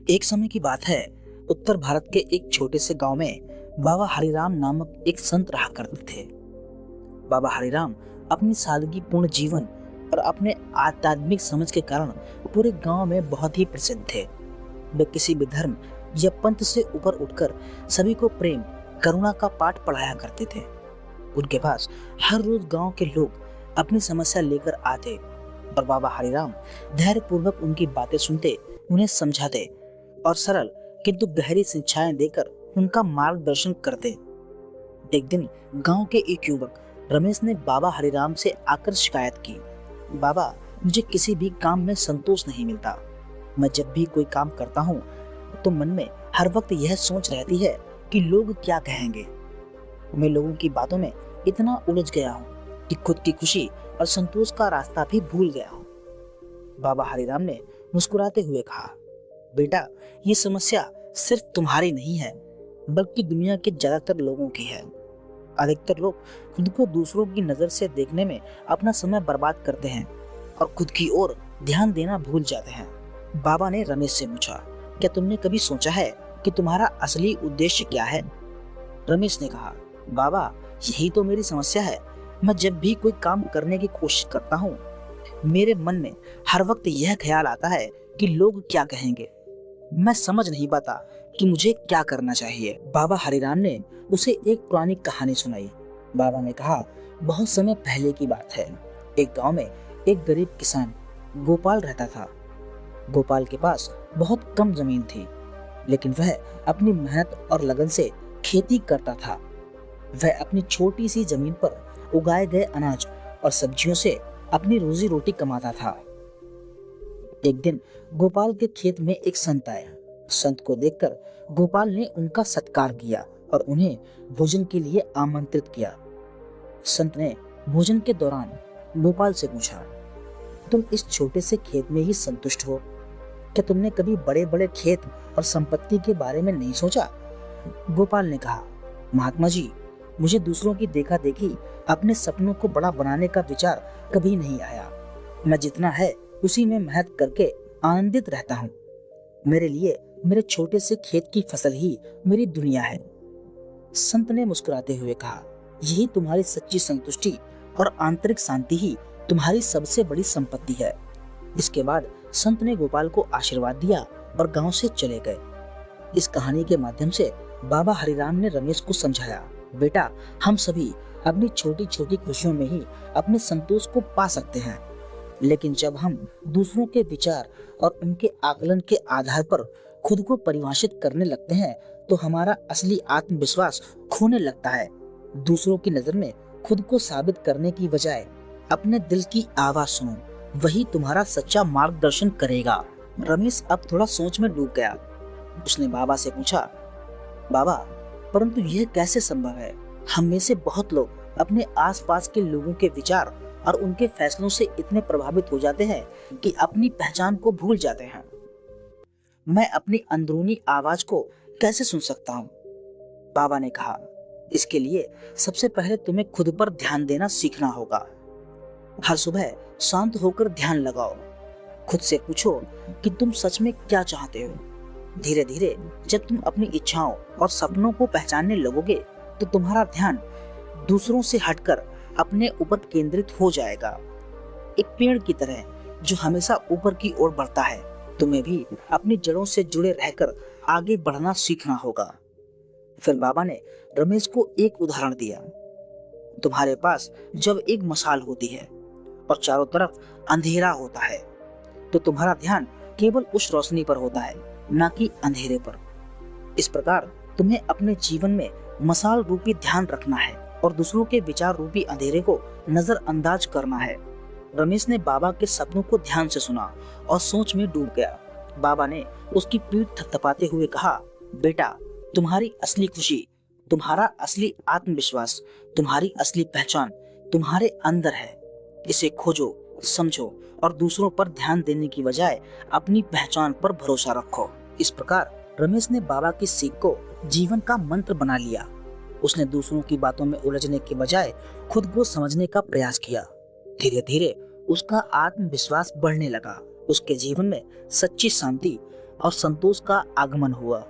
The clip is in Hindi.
एक समय की बात है, उत्तर भारत के एक छोटे से गांव में बाबा हरिराम नामक एक संत रहा करते थे। बाबा हरिराम अपनी सादगी पूर्ण जीवन और अपने आध्यात्मिक समझ के कारण पूरे गांव में बहुत ही प्रसिद्ध थे। वे किसी भी धर्म या पंथ से ऊपर उठकर सभी को प्रेम करुणा का पाठ पढ़ाया करते थे। उनके पास हर रोज गांव के लोग अपनी समस्या लेकर आते और बाबा हरिराम धैर्य पूर्वक उनकी बातें सुनते, उन्हें समझाते और सरल किंतु गहरी शिक्षाएं देकर उनका मार्गदर्शन करते। एक दिन गांव के एक युवक रमेश ने बाबा हरिराम से आकर शिकायत की, बाबा, मुझे किसी भी काम में संतोष नहीं मिलता। मैं जब भी कोई काम करता हूँ तो मन में हर वक्त यह सोच रहती है कि लोग क्या कहेंगे। मैं लोगों की बातों में इतना उलझ गया हूँ कि खुद की खुशी और संतोष का रास्ता भी भूल गया हूँ। बाबा हरिराम ने मुस्कुराते हुए कहा, बेटा, ये समस्या सिर्फ तुम्हारी नहीं है, बल्कि दुनिया के ज्यादातर लोगों की है। अधिकतर लोग खुद को दूसरों की नजर से देखने में अपना समय बर्बाद करते हैं और खुद की ओर ध्यान देना भूल जाते हैं। बाबा ने रमेश से पूछा, क्या तुमने कभी सोचा है कि तुम्हारा असली उद्देश्य क्या है? रमेश ने कहा, बाबा, यही तो मेरी समस्या है। मैं जब भी कोई काम करने की कोशिश करता हूँ, मेरे मन में हर वक्त यह ख्याल आता है कि लोग क्या कहेंगे। मैं समझ नहीं पाता कि मुझे क्या करना चाहिए। बाबा हरिराम ने उसे एक पुरानी कहानी सुनाई। बाबा ने कहा, बहुत समय पहले की बात है। एक गांव में एक गरीब किसान गोपाल रहता था। गोपाल के पास बहुत कम जमीन थी, लेकिन वह अपनी मेहनत और लगन से खेती करता था। वह अपनी छोटी सी जमीन पर उगाए गए अनाज और सब्जियों से अपनी रोजी रोटी कमाता था। एक दिन गोपाल के खेत में एक संत आए। संत को देखकर गोपाल ने उनका सत्कार किया और उन्हें भोजन के लिए आमंत्रित किया। संत ने भोजन के दौरान गोपाल से पूछा, तुम इस छोटे से खेत में ही संतुष्ट हो? क्या तुमने कभी बड़े बड़े खेत और संपत्ति के बारे में नहीं सोचा? गोपाल ने कहा, महात्मा जी, मुझे दूसरों की देखा देखी अपने सपनों को बड़ा बनाने का विचार कभी नहीं आया। मैं जितना है उसी में मेहनत करके आनंदित रहता हूँ। मेरे लिए मेरे छोटे से खेत की फसल ही मेरी दुनिया है। संत ने मुस्कुराते हुए कहा, यही तुम्हारी सच्ची संतुष्टि और आंतरिक शांति ही तुम्हारी सबसे बड़ी संपत्ति है। इसके बाद संत ने गोपाल को आशीर्वाद दिया और गांव से चले गए। इस कहानी के माध्यम से बाबा हरिराम ने रमेश को समझाया, बेटा, हम सभी अपनी छोटी छोटी खुशियों में ही अपने संतोष को पा सकते हैं, लेकिन जब हम दूसरों के विचार और उनके आकलन के आधार पर खुद को परिभाषित करने लगते हैं तो हमारा असली आत्मविश्वास खोने लगता है। दूसरों की नजर में खुद को साबित करने की बजाय अपने दिल की आवाज सुनो, वही तुम्हारा सच्चा मार्गदर्शन करेगा। रमेश अब थोड़ा सोच में डूब गया। उसने बाबा से पूछा, बाबा, परंतु यह कैसे संभव है? हम में से बहुत लोग अपने आसपास के लोगों के विचार और उनके फैसलों से इतने प्रभावित हो जाते हैं कि अपनी पहचान को भूल जाते हैं। मैं अपनी अंदरूनी आवाज को कैसे सुन सकता हूँ? बाबा ने कहा, इसके लिए सबसे पहले तुम्हें खुद पर ध्यान देना सीखना होगा। हर सुबह शांत होकर ध्यान लगाओ। खुद से पूछो कि तुम सच में क्या चाहते हो। धीरे धीरे जब तुम अपनी इच्छाओं और सपनों को पहचानने लगोगे तो तुम्हारा ध्यान दूसरों से हटकर अपने ऊपर केंद्रित हो जाएगा। एक पेड़ की तरह जो हमेशा ऊपर की ओर बढ़ता है, तुम्हें भी अपनी जड़ों से जुड़े रहकर आगे बढ़ना सीखना होगा। फिर बाबा ने रमेश को एक उदाहरण दिया। तुम्हारे पास जब एक मशाल होती है और चारों तरफ अंधेरा होता है तो तुम्हारा ध्यान केवल उस रोशनी पर होता है, न कि अंधेरे पर। इस प्रकार तुम्हें अपने जीवन में मशाल रूपी ध्यान रखना है और दूसरों के विचार रूपी अंधेरे को नजरअंदाज करना है। रमेश ने बाबा के सपनों को ध्यान से सुना और सोच में डूब गया। बाबा ने उसकी पीठ थपथपाते हुए कहा, बेटा, तुम्हारी असली खुशी, तुम्हारा असली आत्मविश्वास, तुम्हारी असली पहचान तुम्हारे अंदर है। इसे खोजो, समझो और दूसरों पर ध्यान देने की बजाय अपनी पहचान पर भरोसा रखो। इस प्रकार रमेश ने बाबा की सीख को जीवन का मंत्र बना लिया। उसने दूसरों की बातों में उलझने के बजाय खुद को समझने का प्रयास किया। धीरे धीरे उसका आत्मविश्वास बढ़ने लगा। उसके जीवन में सच्ची शांति और संतोष का आगमन हुआ।